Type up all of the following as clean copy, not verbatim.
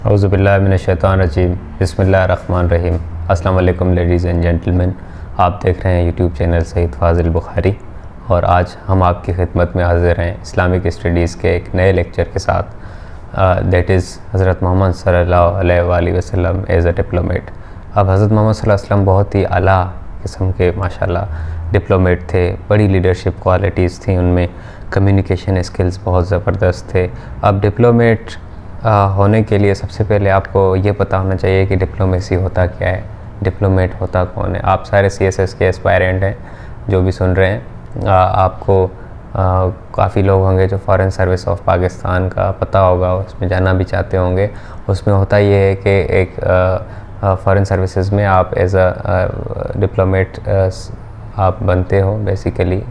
औज़ुबिल्लाहिमिनश्शैतानिर्रजीम बिस्मिल्लाहिर्रहमानिर्रहीम। अस्सलाम वालेकुम लेडीज़ एंड जेंटलमैन, आप देख रहे हैं यूट्यूब चैनल सईद फ़ाज़िल बुखारी और आज हम आपकी खिदमत में हाज़िर हैं इस्लामिक स्टडीज़ के एक नए लेक्चर के साथ दैट इज़ हज़रत मोहम्मद सल्लल्लाहु अलैहि वसल्लम एज़ अ डिप्लोमेट। अब हज़रत मोहम्मद सल्लल्लाहु अलैहि वसल्लम बहुत ही आला किस्म के माशाल्लाह डिप्लोमेट थे, बड़ी लीडरशिप क्वालिटीज़ थी उनमें, कम्युनिकेशन स्किल्स बहुत ज़बरदस्त थे। अब डिप्लोमेट होने के लिए सबसे पहले आपको ये पता होना चाहिए कि डिप्लोमेसी होता क्या है, डिप्लोमेट होता कौन है। आप सारे CSS के एस्पायरेंट हैं जो भी सुन रहे हैं, आपको काफ़ी लोग होंगे जो फ़ॉरेन सर्विस ऑफ पाकिस्तान का पता होगा, उसमें जाना भी चाहते होंगे। उसमें होता ये है कि एक फ़ॉरेन सर्विसेज में आप एज अ डिप्लोमेट आप बनते हो, बेसिकली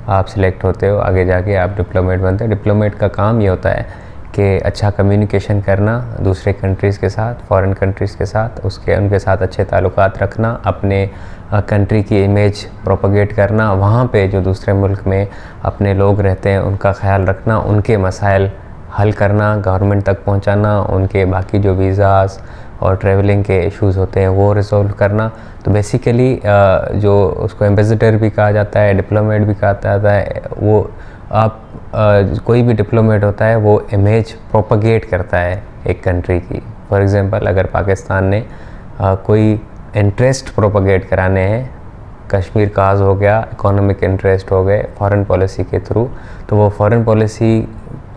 आप सिलेक्ट होते हो, आगे जाके आप डिप्लोमेट बनते हो। डिप्लोमेट का काम ये होता है कि अच्छा कम्युनिकेशन करना दूसरे कंट्रीज़ के साथ, फ़ॉरेन कंट्रीज़ के साथ, उनके साथ अच्छे ताल्लुकात रखना, अपने कंट्री की इमेज प्रोपगेट करना, वहाँ पे जो दूसरे मुल्क में अपने लोग रहते हैं उनका ख़्याल रखना, उनके मसाइल हल करना, गवर्नमेंट तक पहुँचाना, उनके बाकी जो वीज़ाज़ और ट्रैवलिंग के इश्यूज़ होते हैं वो रिज़ॉल्व करना। तो बेसिकली जो उसको एम्बेसडर भी कहा जाता है, डिप्लोमेट भी कहा जाता है, वो आप कोई भी डिप्लोमेट होता है वो इमेज प्रोपगेट करता है एक कंट्री की। फॉर एग्ज़ाम्पल अगर पाकिस्तान ने कोई इंटरेस्ट प्रोपगेट कराने हैं, कश्मीर काज हो गया, इकोनॉमिक इंटरेस्ट हो गए फॉरेन पॉलिसी के थ्रू, तो वो फॉरेन पॉलिसी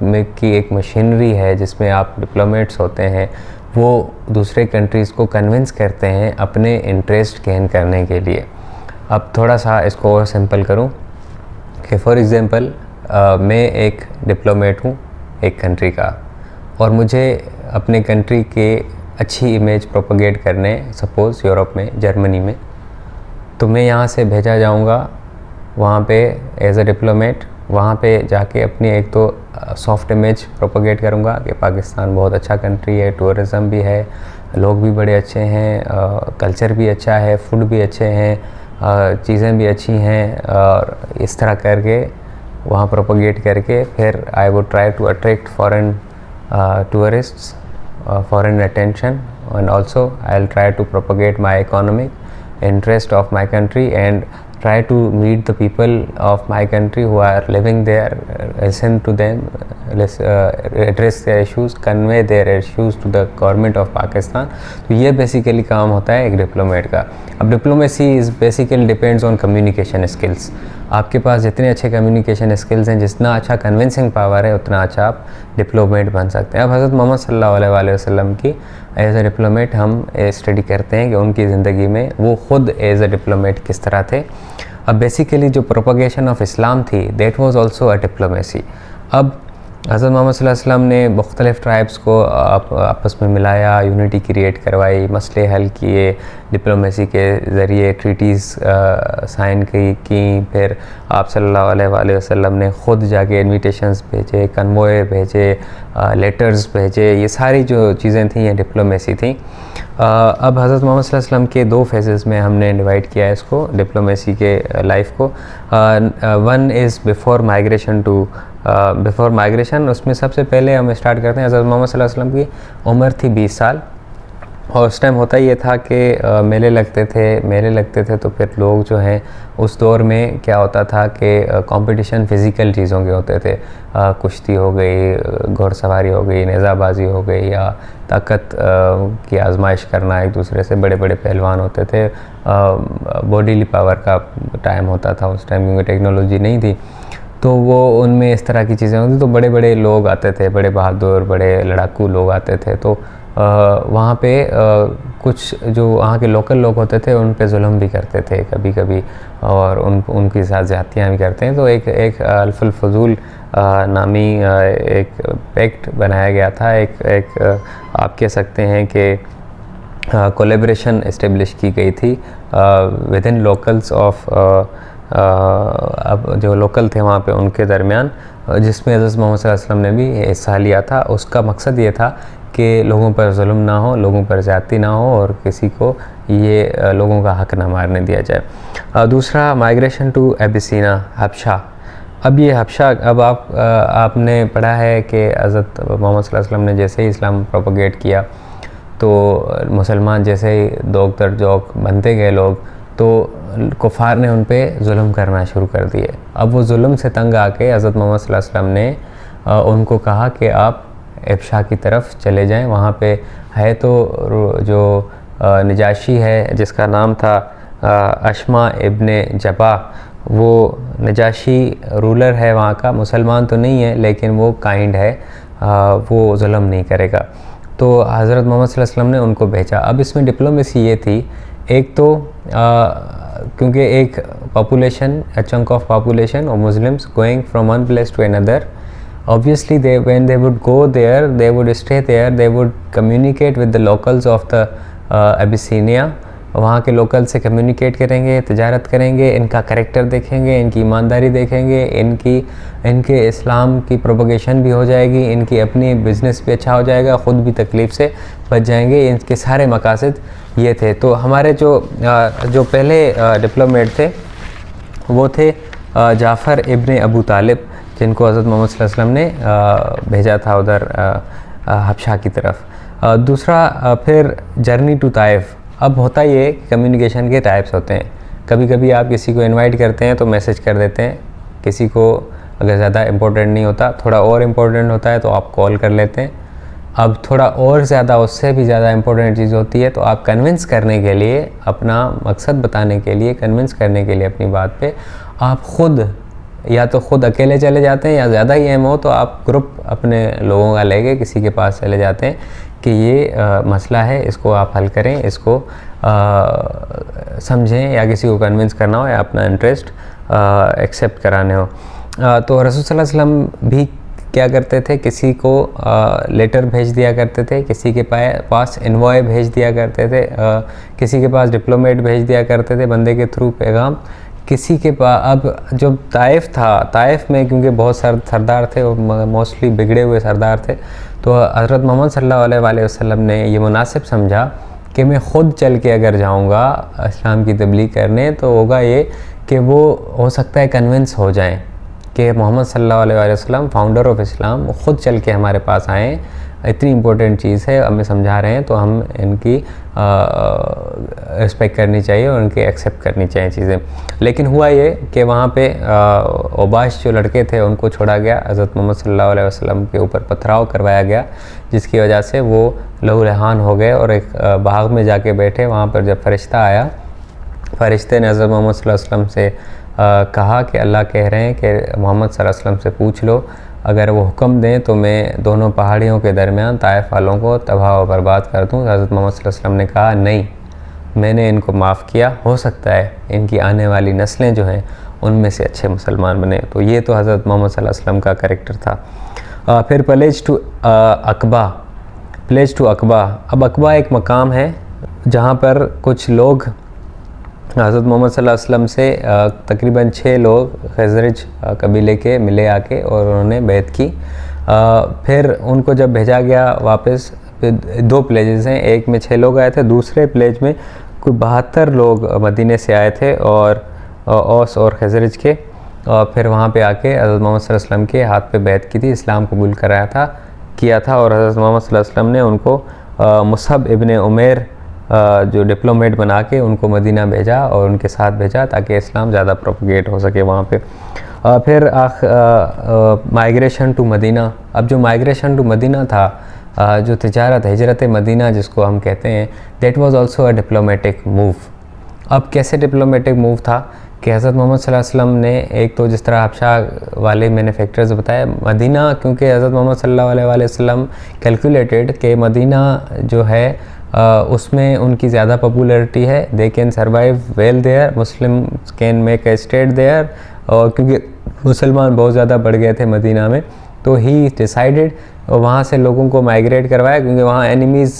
में की एक मशीनरी है जिसमें आप डिप्लोमेट्स होते हैं, वो दूसरे कंट्रीज़ को कन्विंस करते हैं अपने इंटरेस्ट गेन करने के लिए। अब थोड़ा सा इसको और सिंपल करूं कि फॉर एग्ज़ाम्पल मैं एक डिप्लोमेट हूँ एक कंट्री का, और मुझे अपने कंट्री के अच्छी इमेज प्रोपगेट करने, सपोज़ यूरोप में, जर्मनी में, तो मैं यहाँ से भेजा जाऊँगा वहाँ पे एज अ डिप्लोमेट। वहाँ पे जाके अपनी एक तो सॉफ्ट इमेज प्रोपगेट करूँगा कि पाकिस्तान बहुत अच्छा कंट्री है, टूरिज़म भी है, लोग भी बड़े अच्छे हैं, कल्चर भी अच्छा है, फूड भी अच्छे हैं, चीज़ें भी अच्छी हैं, और इस तरह करके वहाँ प्रोपगेट करके फिर I would try to attract foreign tourists, foreign attention, and also I will try to propagate my economic interest of my country and try to meet the people of my country who are living there, listen to them, address their issues, convey their issues to the government of Pakistan. तो ये basically काम होता है एक diplomat का। अब diplomacy is basically depends on communication skills. आपके पास जितने अच्छे कम्युनिकेशन स्किल्स हैं, जितना अच्छा कन्विंसिंग पावर है, उतना अच्छा आप डिप्लोमेट बन सकते हैं। अब हज़रत मोहम्मद सल्लल्लाहु अलैहि वसल्लम की एज अ डिप्लोमेट हम स्टडी करते हैं कि उनकी ज़िंदगी में वो ख़ुद एज अ डिप्लोमेट किस तरह थे। अब बेसिकली जो प्रोपगेशन ऑफ इस्लाम थी that was also a diplomacy. अब हज़रत मोहम्मद सल्लल्लाहु अलैहि वसल्लम ने मुख्तलिफ़ ट्राइब्स को आपस में मिलाया, यूनिटी क्रिएट करवाई, मसले हल किए, डिप्लोमेसी के ज़रिए ट्रीटीज़ साइन की। फिर आप सल्लल्लाहु अलैहि वसल्लम ने ख़ुद जाके इन्विटेशंस भेजे, कन्वॉय भेजे, लेटर्स भेजे, ये सारी जो चीज़ें थी ये डिप्लोमेसी थी। अब हज़रत मोहम्मद सल्लल्लाहु अलैहि वसल्लम के दो फेजेस में हमने डिवाइड किया है इसको, डिप्लोमेसी के लाइफ को। One is before migration. उसमें सबसे पहले हम स्टार्ट करते हैं, हज़रत मोहम्मद सल्लल्लाहु अलैहि वसल्लम की उम्र थी 20 साल, और उस टाइम होता ये था कि मेले लगते थे, तो फिर लोग जो हैं उस दौर में क्या होता था कि कंपटीशन फ़िज़िकल चीज़ों के होते थे, कुश्ती हो गई, घुड़सवारी हो गई, नेज़ाबाजी हो गई, या ताकत की आजमाइश करना एक दूसरे से, बड़े बड़े पहलवान होते थे, बॉडीली पावर का टाइम होता था उस टाइम, क्योंकि टेक्नोलॉजी नहीं थी, तो वो उनमें इस तरह की चीज़ें होती, तो बड़े बड़े लोग आते थे, बड़े बहादुर, बड़े लड़ाकू लोग आते थे। तो वहाँ पे कुछ जो वहाँ के लोकल लोग होते थे उन पे जुल्म भी करते थे कभी कभी, और उनके साथ ज़्यादतियाँ भी करते हैं। तो एक अल्फुल फजूल नामी एक पैक्ट बनाया गया था, एक आप कह सकते हैं कि कोलैबोरेशन इस्टेब्लिश की गई थी विद इन लोकल्स ऑफ, अब जो लोकल थे वहाँ पे उनके दरमियान, जिसमें हज़रत मोहम्मद सल्लल्लाहु अलैहि वसल्लम ने भी हिस्सा लिया था। उसका मकसद ये था कि लोगों पर जुल्म ना हो, लोगों पर ज़्यादती ना हो, और किसी को ये लोगों का हक़ ना मारने दिया जाए। दूसरा, माइग्रेशन टू एबिसीना, हबशा। अब ये हबशा, अब आपने पढ़ा है कि हज़रत मोहम्मद सल्लल्लाहु अलैहि वसल्लम ने जैसे ही इस्लाम प्रोपोगेट किया तो मुसलमान जैसे ही दौक दर दौक बनते गए लोग, तो कुफ़ार ने उन पे जुल्म करना शुरू कर दिए। अब वो जुल्म से तंग आके हज़रत मोहम्मद सल्लल्लाहु अलैहि वसल्लम ने उनको कहा कि आप इब्शा की तरफ चले जाएं। वहाँ पे है तो जो नजाशी है जिसका नाम था अशमा इब्ने जबा, वो नजाशी रूलर है वहाँ का, मुसलमान तो नहीं है लेकिन वो काइंड है, वो जुल्म नहीं करेगा। तो हज़रत मोहम्मद सल्लल्लाहु अलैहि वसल्लम ने उनको भेजा। अब इसमें डिप्लोमेसी ये थी, एक तो क्योंकि एक population, a chunk of population और Muslims going from one place to another, obviously when they would go there, they would stay there, they would communicate with the locals of the Abyssinia, वहाँ के local से communicate करेंगे, तिजारत करेंगे, इनका character देखेंगे, इनकी ईमानदारी देखेंगे, इनके इस्लाम की प्रोपगेशन भी हो जाएगी, इनकी अपनी बिज़नेस भी अच्छा हो जाएगा, ख़ुद भी तकलीफ़ से बच जाएंगे। इनके सारे मकासद ये थे। तो हमारे जो पहले डिप्लोमेट थे वो थे जाफ़र इब्ने अबू तालिब, जिनको हज़रत मोहम्मद सल्लल्लाहु अलैहि वसल्लम ने भेजा था उधर हबशा की तरफ। दूसरा फिर जर्नी टू ताइफ। अब होता ये कम्युनिकेशन के टाइप्स होते हैं, कभी कभी आप किसी को इनवाइट करते हैं तो मैसेज कर देते हैं, किसी को अगर ज़्यादा इम्पोर्टेंट नहीं होता, थोड़ा और इम्पोर्टेंट होता है तो आप कॉल कर लेते हैं। अब थोड़ा और ज़्यादा, उससे भी ज़्यादा इम्पोर्टेंट चीज़ होती है तो आप कन्विंस करने के लिए, अपना मकसद बताने के लिए, कन्विंस करने के लिए अपनी बात पे आप ख़ुद या तो ख़ुद अकेले चले जाते हैं, या ज़्यादा ही अहम हो तो आप ग्रुप अपने लोगों का लेके किसी के पास चले जाते हैं कि ये मसला है, इसको आप हल करें, इसको समझें, या किसी को कन्विंस करना हो या अपना इंटरेस्ट एक्सेप्ट कराने हो। तो रसूल सल्लल्लाहु अलैहि वसल्लम भी क्या करते थे, किसी को लेटर भेज दिया करते थे, किसी के पास इन्वॉय भेज दिया करते थे, किसी के पास डिप्लोमेट भेज दिया करते थे बंदे के थ्रू पैगाम, किसी के पास। अब जो ताइफ था, ताइफ में क्योंकि बहुत सरदार थे और मोस्टली बिगड़े हुए सरदार थे, तो हज़रत मोहम्मद सल्लल्लाहु अलैहि वसल्लम ने ये मुनासिब समझा कि मैं ख़ुद चल के अगर जाऊंगा इस्लाम की तबलीग करने तो होगा ये कि वो हो सकता है कन्विंस हो जाएं कि मोहम्मद सल्लल्लाहु अलैहि वसल्लम फाउंडर ऑफ इस्लाम, वो ख़ुद चल के हमारे पास आएँ, इतनी इम्पोर्टेंट चीज़ है, हमें समझा रहे हैं तो हम इनकी रिस्पेक्ट करनी चाहिए और उनकी एक्सेप्ट करनी चाहिए चीज़ें। लेकिन हुआ ये कि वहाँ पे ओबाश जो लड़के थे उनको छोड़ा गया, हज़रत मोहम्मद सल्लल्लाहु अलैहि वसल्लम के ऊपर पथराव करवाया गया, जिसकी वजह से वो लहूलुहान हो गए और एक बाग में जाके बैठे। वहाँ पर जब फ़रिश्ता आया, फ़रिश्ते ने हज़रत मोहम्मद सल्लल्लाहु अलैहि वसल्लम से कहा कि अल्लाह कह रहे हैं कि मोहम्मद सल्लल्लाहु अलैहि वसल्लम से पूछ लो, अगर वो हुक्म दें तो मैं दोनों पहाड़ियों के दरमियान ताइफ वालों को तबाह व बर्बाद कर दूँ। हज़रत मोहम्मद सल्लल्लाहु अलैहि वसल्लम ने कहा नहीं, मैंने इनको माफ़ किया, हो सकता है इनकी आने वाली नस्लें जो हैं उनमें से अच्छे मुसलमान बने। तो ये तो हज़रत मोहम्मद सल्लल्लाहु अलैहि वसल्लम का कैरेक्टर था। फिर प्लेज टू अकबा, प्लेज टू अकबा। अब अकबा एक मकाम है जहाँ पर कुछ लोग हज़रत मोहम्मद सल्लल्लाहु अलैहि वसल्लम से तकरीबन 6 लोग खज़रज कबीले के मिले आके और उन्होंने बैत की। फिर उनको जब भेजा गया वापस, 2 प्लेजेस हैं, एक में 6 लोग आए थे, दूसरे प्लेज में कोई 72 लोग मदीने से आए थे और औस और खज़रज के। फिर वहाँ पे आके हज़रत मोहम्मद सल्लल्लाहु अलैहि वसल्लम के हाथ पे बैत की थी, इस्लाम कबूल किया था और हज़रत मोहम्मद सल्लल्लाहु अलैहि वसल्लम ने उनको मुसअब इब्ने उमैर जो डिप्लोमेट बना के उनको मदीना भेजा और उनके साथ भेजा ताकि इस्लाम ज़्यादा प्रोपगेट हो सके वहाँ पे। फिर माइग्रेशन टू मदीना। अब जो माइग्रेशन टू मदीना था, जो तिजारत, हिजरत मदीना जिसको हम कहते हैं, that was also a diplomatic move. अब कैसे डिप्लोमेटिक मूव था कि हज़रत मोहम्मद सल्लल्लाहु अलैहि वसल्लम ने, एक तो जिस तरह हबशा वाले मैंने फैक्टर्स बताए, मदीना क्योंकि हज़रत मोहम्मद सल्लल्लाहु अलैहि वसल्लम कैलकुलेटेड कि मदीना जो है उसमें उनकी ज़्यादा पॉपुलैरिटी है, they can survive well there, Muslim can make a state there, और क्योंकि मुसलमान बहुत ज़्यादा बढ़ गए थे मदीना में, तो ही डिसाइडेड वहाँ से लोगों को माइग्रेट करवाया, क्योंकि वहाँ एनिमीज़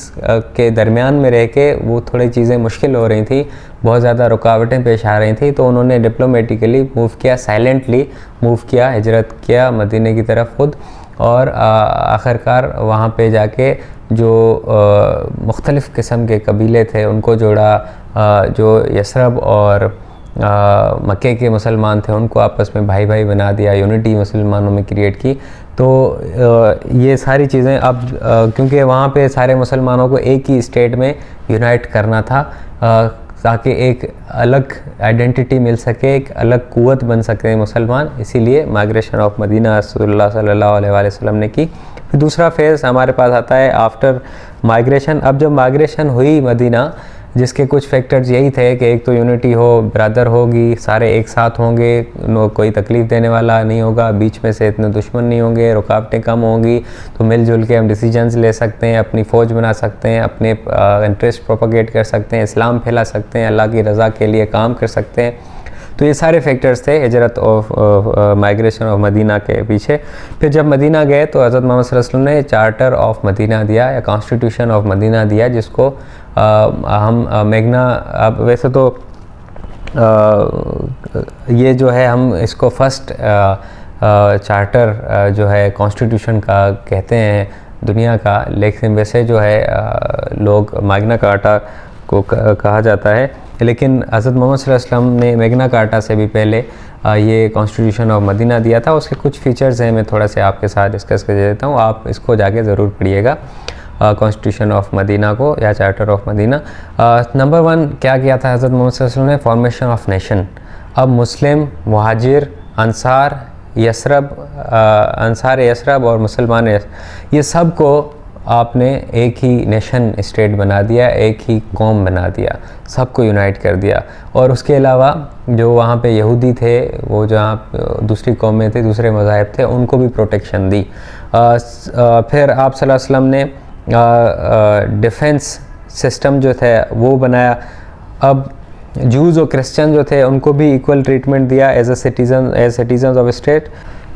के दरमियान में रह के वो थोड़ी चीज़ें मुश्किल हो रही थी, बहुत ज़्यादा रुकावटें पेश आ रही थी, तो उन्होंने डिप्लोमेटिकली मूव किया, साइलेंटली मूव किया, हिजरत किया मदीने की तरफ खुद, और आखिरकार वहाँ पे जाके जो मुख्तलिफ़ किस्म के कबीले थे उनको जोड़ा, जो यसरब और मक्के के मुसलमान थे उनको आपस में भाई भाई बना दिया, यूनिटी मुसलमानों में क्रिएट की। तो ये सारी चीज़ें अब क्योंकि वहाँ पे सारे मुसलमानों को एक ही स्टेट में यूनाइट करना था ताकि एक अलग आइडेंटिटी मिल सके, एक अलग कुव्वत बन सके मुसलमान, इसीलिए माइग्रेशन ऑफ मदीना रसूलुल्लाह सल्लल्लाहु अलैहि वसल्लम ने की। फिर दूसरा फेज़ हमारे पास आता है आफ्टर माइग्रेशन। अब जब माइग्रेशन हुई मदीना, जिसके कुछ फैक्टर्स यही थे कि एक तो यूनिटी हो, ब्रदर होगी, सारे एक साथ होंगे, कोई तकलीफ़ देने वाला नहीं होगा, बीच में से इतने दुश्मन नहीं होंगे, रुकावटें कम होंगी, तो मिलजुल के हम डिसीजंस ले सकते हैं, अपनी फ़ौज बना सकते हैं, अपने इंटरेस्ट प्रोपगेट कर सकते हैं, इस्लाम फैला सकते हैं, अल्लाह की रज़ा के लिए काम कर सकते हैं। तो ये सारे फैक्टर्स थे हिजरत ऑफ माइग्रेशन ऑफ मदीना के पीछे। फिर जब मदीना गए तो हज़रत मोहम्मद सल्लल्लाहु अलैहि वसल्लम ने चार्टर ऑफ मदीना दिया या कॉन्स्टिट्यूशन ऑफ मदीना दिया, जिसको हम मैग्ना, अब वैसे तो ये जो है हम इसको फर्स्ट चार्टर जो है कॉन्स्टिट्यूशन का कहते हैं दुनिया का, लेकिन वैसे जो है लोग मैग्ना कार्टा को कहा जाता है। लेकिन हज़रत मोहम्मद सल्लल्लाहु अलैहि वसल्लम ने मैग्ना कार्टा से भी पहले ये कॉन्स्टिट्यूशन ऑफ मदीना दिया था। उसके कुछ फ़ीचर्स हैं, मैं थोड़ा से आपके साथ डिस्कस कर देता हूँ, आप इसको जाके ज़रूर पढ़िएगा कॉन्स्टिट्यूशन ऑफ मदीना को या चार्टर ऑफ मदीना। नंबर 1 क्या किया था हज़रत मोहम्मद सल्लल्लाहु अलैहि वसल्लम ने? Formation of nation. अब मुस्लिम, मुहाजिर, अंसार, यसरब और मुसलमान, ये सब को आपने एक ही नेशन स्टेट बना दिया, एक ही कौम बना दिया, सबको यूनाइट कर दिया। और उसके अलावा जो वहाँ पे यहूदी थे, वो जहाँ दूसरी कौमें थे, दूसरे मज़ाहिब थे, उनको भी प्रोटेक्शन दी। फिर आप सल्लल्लाहु अलैहि वसल्लम ने डिफेंस सिस्टम जो थे वो बनाया। अब जूज़ और क्रिश्चियन जो थे उनको भी इक्वल ट्रीटमेंट दिया एज सिटीजन ऑफ स्टेट।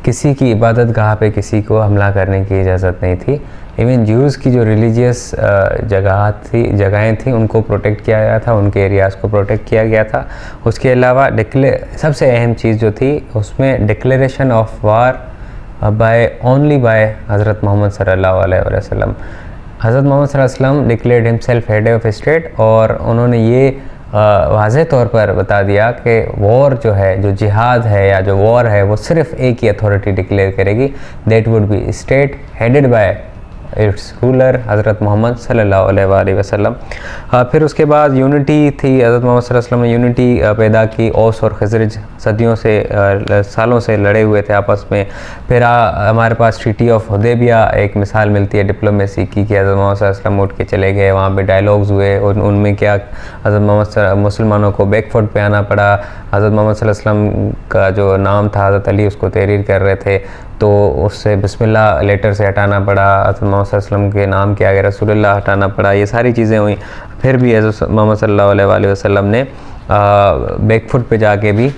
किसी की इबादत गाह पे किसी को हमला करने की इजाज़त नहीं थी। इवन जूज़ की जो रिलीजियस जगहें थी उनको प्रोटेक्ट किया गया था, उनके एरियाज़ को प्रोटेक्ट किया गया था। उसके अलावा सबसे अहम चीज़ जो थी उसमें declaration of war only by हज़रत मोहम्मद सल्लल्लाहु अलैहि वसल्लम। हज़रत मोहम्मद सल्लल्लाहु अलैहि वसल्लम declared himself head of state, और उन्होंने ये वाज़े तौर पर बता दिया कि वॉर जो है, जो जिहाद है या जो वॉर है, वो सिर्फ़ एक ही अथॉरिटी डिक्लेयर करेगी, that would be state headed by it's ruler हज़रत मोहम्मद सल्लल्लाहु अलैहि वसल्लम। फिर उसके बाद यूनिटी थी, हज़रत मोहम्मद सल्लल्लाहु अलैहि वसल्लम ने यूनिटी पैदा की। औस और खज़रज सदियों से सालों से लड़े हुए थे आपस में। फिर हमारे पास ट्रीटी ऑफ हुदैबिया एक मिसाल मिलती है डिप्लोमेसी की, कि हज़रत मोहम्मद सल्लल्लाहु अलैहि वसल्लम उठ के चले गए, वहाँ पे डायलॉग्स हुए, और उनमें क्या हज़रत मोहम्मद मुसलमानों को बैकफुट पे आना पड़ा। हज़रत मोहम्मद सल्लल्लाहु अलैहि वसल्लम का जो नाम था हज़रत अली, उसको तहरीर कर रहे थे, तो उससे बिस्मिल्लाह लेटर से हटाना पड़ा। हज़रत मोहम्मद सल्लल्लाहु अलैहि वसल्लम के नाम के आगे रसूलुल्लाह हटाना पड़ा। ये सारी चीज़ें हुई। फिर भी हज़रत मोहम्मद सल्लल्लाहु अलैहि वसल्लम ने बैकफुट पे जाके भी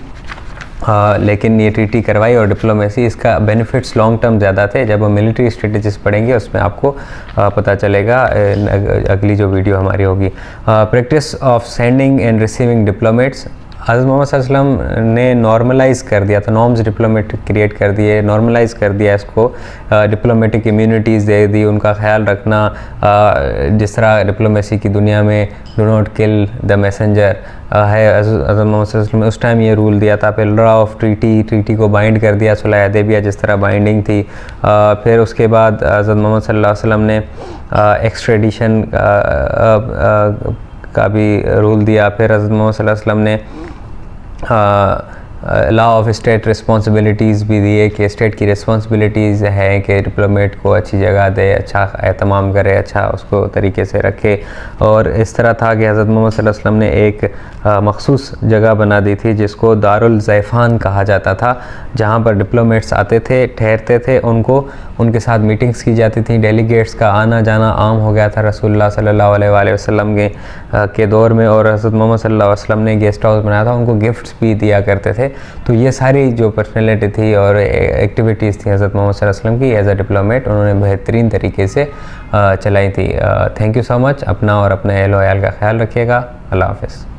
लेकिन ये ट्रीटी करवाई। और डिप्लोमेसी, इसका बेनिफिट्स लॉन्ग टर्म ज़्यादा थे। जब हम मिलिट्री स्ट्रेटजीज पढ़ेंगे उसमें आपको पता चलेगा, अगली जो वीडियो हमारी होगी। Practice of sending end receiving diplomats, हज़रत मोहम्मद सल्लल्लाहु अलैहि वसल्लम ने नॉर्मलाइज़ कर दिया था, नॉर्म्स डिप्लोमेटिक क्रिएट कर दिए, नॉर्मलाइज़ कर दिया इसको, डिप्लोमेटिक इम्यूनिटीज़ दे दी, उनका ख्याल रखना। जिस तरह डिप्लोमेसी की दुनिया में do not kill the messenger है, हज़रत मोहम्मद सल्लल्लाहु अलैहि वसल्लम ने उस टाइम ये रूल दिया था। फिर लॉ ऑफ ट्रीटी को बाइंड कर दिया, सुलह हुदैबिया जिस तरह बाइंडिंग थी। फिर उसके बाद हज़रत मोहम्मद सल्लल्लाहु अलैहि वसल्लम ने एक्सट्रेडिशन का भी रूल दिया। फिर हज़रत मोहम्मद सल्लल्लाहु अलैहि वसल्लम ने लॉ ऑफ स्टेट रिस्पॉन्सिबिलिटीज़ भी दिए कि स्टेट की रिस्पॉन्सिबिलिटीज़ हैं कि डिप्लोमेट को अच्छी जगह दे, अच्छा एहतमाम करे, अच्छा उसको तरीके से रखे। और इस तरह था कि हज़रत मोहम्मद सल्लल्लाहु अलैहि वसल्लम ने एक मखसूस जगह बना दी थी जिसको दारुल ज़ैफ़ान कहा जाता था, जहाँ पर डिप्लोमेट्स आते थे, ठहरते थे, उनके साथ मीटिंग्स की जाती थी। डेलीगेट्स का आना जाना आम हो गया था रसूलुल्लाह सल्लल्लाहु अलैहि वसल्लम के दौर में। और हज़रत मोहम्मद सल्लल्लाहु अलैहि वसल्लम ने गेस्ट हाउस बनाया था, उनको गिफ्ट्स भी दिया करते थे। तो ये सारी जो पर्सनैलिटी थी और एक्टिविटीज़ थी हज़रत मोहम्मद सल्लल्लाहु अलैहि वसल्लम की एज अ डिप्लोमेट, उन्होंने बेहतरीन तरीके से चलाई थी। Thank you so much. अपना और अपने अहल व अयाल का ख्याल रखिएगा। अल्लाह हाफ़िज़।